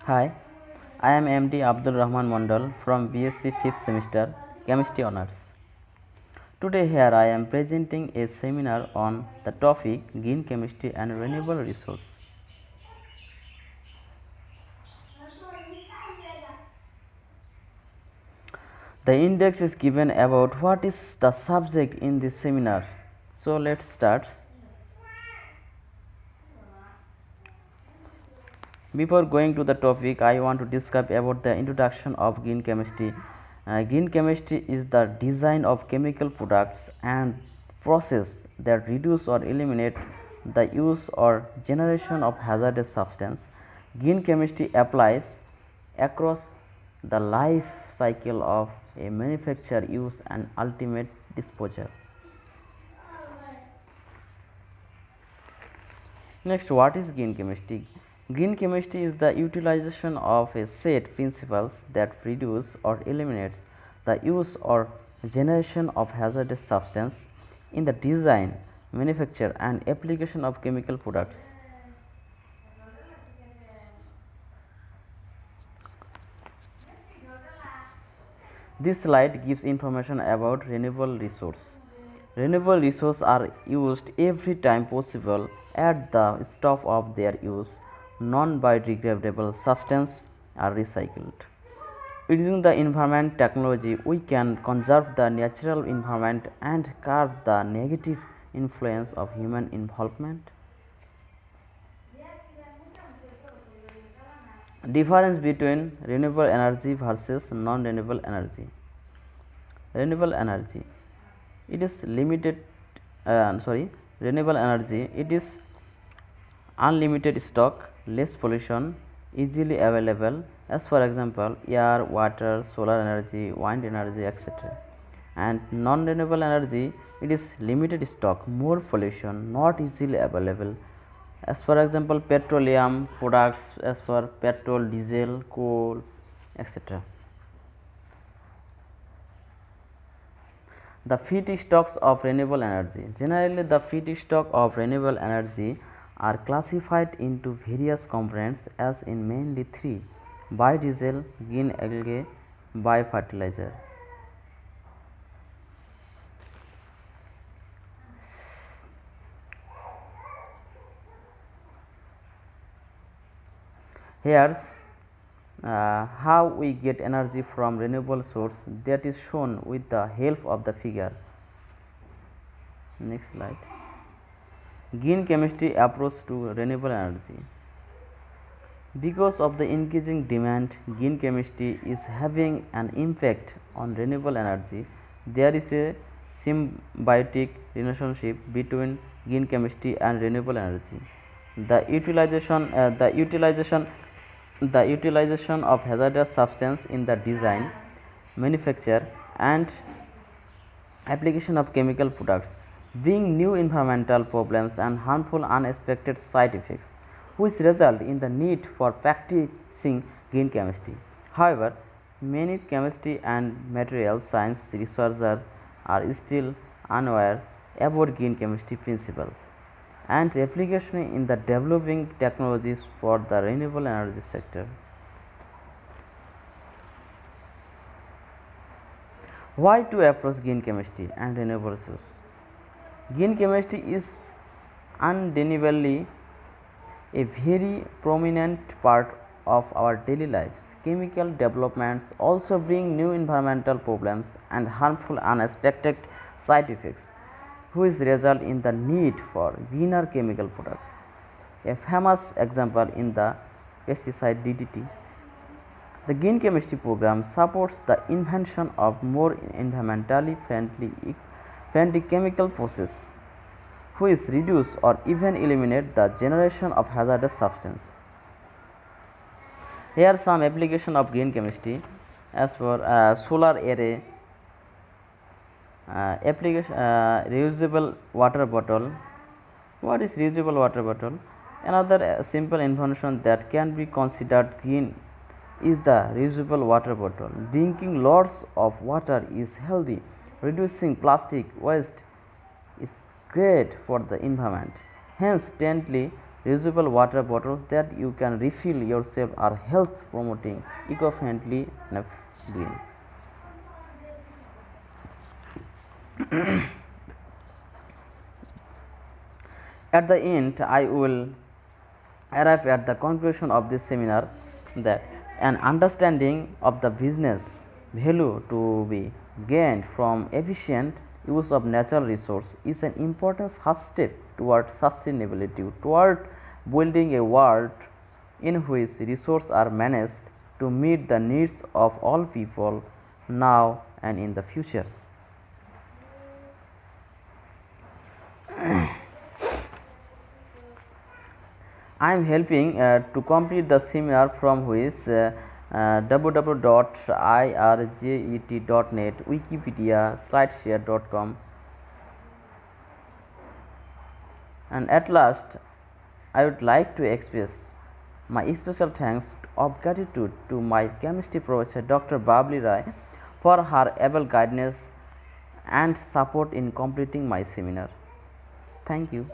Hi, I am MD Abdul Rahman Mondal from BSc 5th semester Chemistry Honours. Today here I am presenting a seminar on the topic Green Chemistry and Renewable Resource. The index is given about what is the subject in this seminar. So let's start. Before going to the topic, I want to discuss about the introduction of green chemistry. Green chemistry is the design of chemical products and process that reduce or eliminate the use or generation of hazardous substance. Green chemistry applies across the life cycle of a manufacture, use and ultimate disposal. Next, what is green chemistry? Green chemistry is the utilization of a set principles that reduce or eliminates the use or generation of hazardous substance in the design, manufacture and application of chemical products. This slide gives information about renewable resource. Renewable resources are used every time possible at the stop of their use. Non-biodegradable substances are recycled. Using the environment technology, we can conserve the natural environment and curb the negative influence of human involvement. Difference between renewable energy versus non-renewable energy. Renewable energy, it is limited. Renewable energy, it is unlimited stock, less pollution, easily available, as for example air, water, solar energy, wind energy, etc. And non-renewable energy, it is limited stock, more pollution, not easily available, as for example petroleum products, as for petrol, diesel, coal, etc. The feedstocks of renewable energy. Generally, the feedstock of renewable energy are classified into various components as in mainly three: biodiesel, green algae, biofertilizer. Here's how we get energy from renewable source, that is shown with the help of the figure. Next slide. Green chemistry approach to renewable energy. Because of the increasing demand, green chemistry is having an impact on renewable energy. There is a symbiotic relationship between green chemistry and renewable energy. The utilization of hazardous substance in the design, manufacture and application of chemical products bring new environmental problems and harmful unexpected side effects, which result in the need for practicing green chemistry. However, many chemistry and material science researchers are still unaware about green chemistry principles and application in the developing technologies for the renewable energy sector. Why to approach green chemistry and renewable resource? Green chemistry is undeniably a very prominent part of our daily lives. Chemical developments also bring new environmental problems and harmful unexpected side effects, which result in the need for greener chemical products. A famous example in the pesticide DDT. The green chemistry program supports the invention of more environmentally friendly chemical process, which reduce or even eliminate the generation of hazardous substance. Here are some application of green chemistry, as for solar array, application reusable water bottle. What is reusable water bottle? Another simple invention that can be considered green is the reusable water bottle. Drinking lots of water is healthy. Reducing plastic waste is great for the environment. Hence, gently reusable water bottles that you can refill yourself are health promoting, eco-friendly and green. At the end, I will arrive at the conclusion of this seminar that an understanding of the business value to be gained from efficient use of natural resource is an important first step toward sustainability, toward building a world in which resources are managed to meet the needs of all people now and in the future. I am helping to complete the seminar from which www.irjet.net, Wikipedia, slideshare.com, and at last I would like to express my special thanks of gratitude to my chemistry professor Dr. Babli Rai for her able guidance and support in completing my seminar. Thank you.